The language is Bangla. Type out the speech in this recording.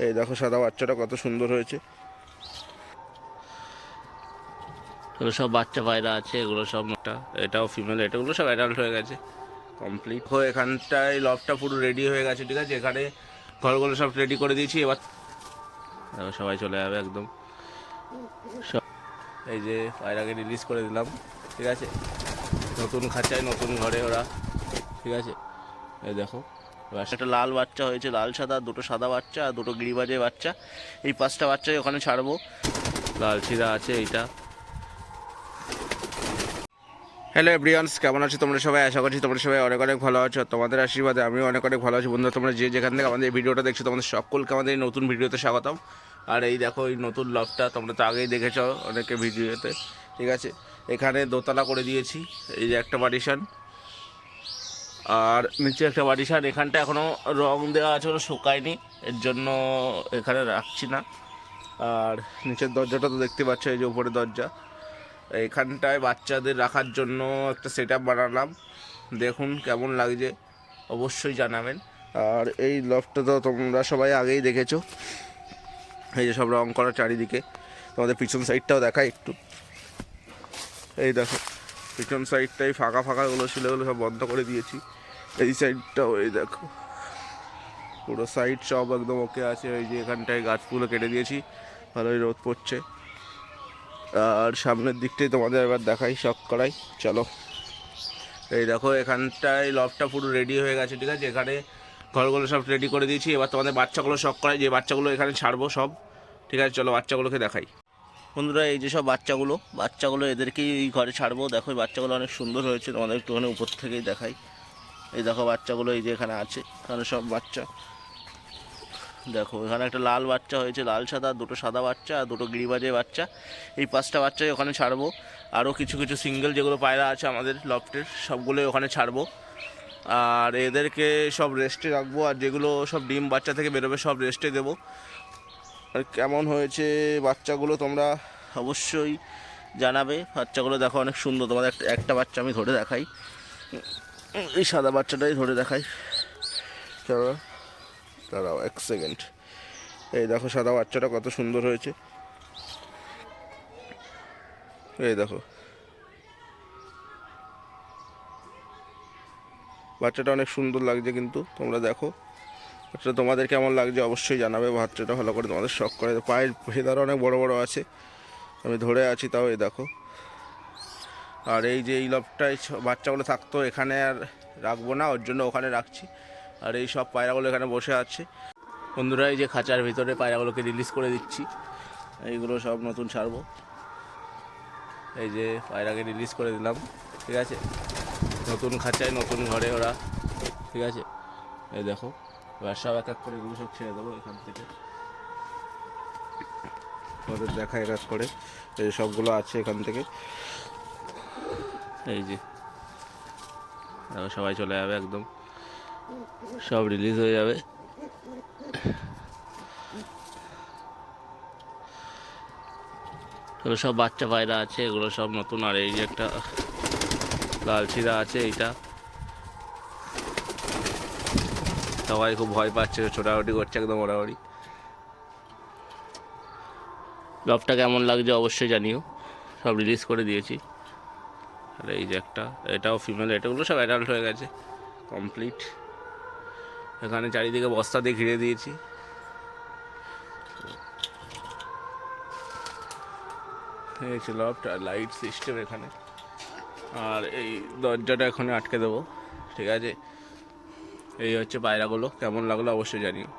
এই দেখো সাদা বাচ্চাটা কত সুন্দর হয়েছে। এগুলো সব বাচ্চা পায়রা আছে, এগুলো সব একটা, এটাও ফিমেল, এটাগুলো সব অ্যাডাল্ট হয়ে গেছে কমপ্লিট হয়ে। এখানটায় লফটা পুরো রেডি হয়ে গেছে, ঠিক আছে। এখানে ঘরগুলো সব রেডি করে দিয়েছি, এবার সবাই চলে যাবে একদম। সব এই যে পায়রাকে রিলিজ করে দিলাম, ঠিক আছে, নতুন খাঁচায় নতুন ঘরে ওরা, ঠিক আছে। এই দেখো একটা লাল বাচ্চা হয়েছে, লাল সাদা, দুটো সাদা বাচ্চা আর দুটো গিরিবাজের বাচ্চা। এই 5টা বাচ্চাই ওখানে ছাড়বো। লাল ছিঁড়া আছে এইটা। হ্যালো এভরিওয়ানস, কেমন আছো তোমরা সবাই? আশা করছি তোমরা সবাই অনেক অনেক ভালো আছো। তোমাদের আশীর্বাদে আমিও অনেক অনেক ভালো আছি। বন্ধুরা, তোমরা যে যেখান থেকে আমাদের এই ভিডিওটা দেখছো, তোমাদের সকলকে আমাদের এই নতুন ভিডিওতে স্বাগতম। আর এই দেখো এই নতুন লফটা তোমরা তো আগেই দেখেছো অনেকে ভিডিওতে, ঠিক আছে। এখানে দোতলা করে দিয়েছি, এই যে একটা পার্টিশন আর নিচে একটা পার্টিশন। এখানটা এখনও রং দেওয়া আছে, ওটা শুকায়নি, এর জন্য এখানে রাখছি না। আর নিচের দরজাটা তো দেখতে পাচ্ছ, এই যে উপরে দরজা। এখানটায় বাচ্চাদের রাখার জন্য একটা সেট আপ বানালাম, দেখুন কেমন লাগছে অবশ্যই জানাবেন। আর এই লফটটা তো তোমরা সবাই আগেই দেখেছো, এই যে সব রং করা চারিদিকে। তোমাদের পিছন সাইডটাও দেখায় একটু, এই দেখো পিছন সাইডটাই ফাঁকা ফাঁকাগুলো ছিল, এগুলো সব বন্ধ করে দিয়েছি। এই সাইডটাও এই দেখো, পুরো সাইড সব একদম ওকে আছে। ওই যে এখানটায় গাছগুলো কেটে দিয়েছি, ভালোই রোদ পড়ছে। আর সামনের দিকটাই তোমাদের এবার দেখাই শখ করাই, চলো। এই দেখো এখানটায় লফটা পুরো রেডি হয়ে গেছে, ঠিক আছে। এখানে ঘরগুলো সব রেডি করে দিয়েছি, এবার তোমাদের বাচ্চাগুলো শখ করাই, যে বাচ্চাগুলো এখানে ছাড়বো সব, ঠিক আছে। চলো বাচ্চাগুলোকে দেখাই। বন্ধুরা, এই যে সব বাচ্চাগুলো এদেরকেই এই ঘরে ছাড়বো। দেখো এই বাচ্চাগুলো অনেক সুন্দর হয়েছে, তোমাদের একটুখানি উপর থেকেই দেখাই। এই দেখো বাচ্চাগুলো এই যে এখানে আছে, এখানে সব বাচ্চা। দেখো এখানে একটা লাল বাচ্চা হয়েছে, লাল সাদা, দুটো সাদা বাচ্চা আর দুটো গিরিবাজের বাচ্চা। এই 5টা বাচ্চাই ওখানে ছাড়বো। আরও কিছু কিছু সিঙ্গেল যেগুলো পায়রা আছে আমাদের লফটের, সবগুলোই ওখানে ছাড়বো। আর এদেরকে সব রেস্টে রাখবো, আর যেগুলো সব ডিম বাচ্চা থেকে বেরোবে সব রেস্টে দেবো। আর কেমন হয়েছে বাচ্চাগুলো তোমরা অবশ্যই জানাবে। বাচ্চাগুলো দেখো অনেক সুন্দর, তোমাদের একটা বাচ্চা আমি ধরে দেখাই, এই সাদা বাচ্চাটাই ধরে দেখাই, চলো দাঁড়াও এক সেকেন্ড। এই দেখো সাদা বাচ্চাটা কত সুন্দর হয়েছে, এই দেখো বাচ্চাটা অনেক সুন্দর লাগছে কিন্তু, তোমরা দেখো বাচ্চাটা তোমাদের কেমন লাগছে অবশ্যই জানাবে। বাচ্চাটা ভালো করে তোমাদের শখ করে। পায়ের ফেদারও অনেক বড় বড় আছে, আমি ধরে আছি তাও, এই দেখো। আর এই যে এই লফটায় বাচ্চাগুলো থাকতো, এখানে আর রাখবো না, ওর জন্য ওখানে রাখছি। আর এই সব পায়রাগুলো এখানে বসে আছে। বন্ধুরা, এই যে খাঁচার ভিতরে পায়রাগুলোকে রিলিজ করে দিচ্ছি, এইগুলো সব নতুন ছাড়বো। এই যে পায়রাকে রিলিজ করে দিলাম, ঠিক আছে, নতুন খাঁচায় নতুন ঘরে ওরা, ঠিক আছে। এই দেখো এবার সব এক এক করে এগুলো সব ছেড়ে দেবো এখান থেকে, ওদের দেখা এক এক করে। এই সবগুলো আছে এখান থেকে, এই যে সবাই চলে যাবে একদম, সব রিলিজ হয়ে যাবে। এগুলো সব বাচ্চা পায়রা আছে, এগুলো সব নতুন। আর এই যে একটা লাল ছিঁড়া আছে, এইটা সবাই খুব ভয় পাচ্ছে, ছোটাছুটি করছে একদম ওড়াউড়ি। লফটা কেমন লাগছে অবশ্যই জানিও, সব রিলিজ করে দিয়েছি। আর এই যে একটা, এটাও ফিমেল, এটাগুলো সব অ্যাডাল্ট হয়ে গেছে কমপ্লিট। এখানে চারিদিকে বস্তা দিয়ে ঘিরে দিয়েছি। এই হচ্ছে লফট, আর লাইট সিস্টেম এখানে। আর এই দরজাটা এখানে আটকে দেবো, ঠিক আছে। এই হচ্ছে পায়রাগুলো, কেমন লাগলো অবশ্যই জানিও।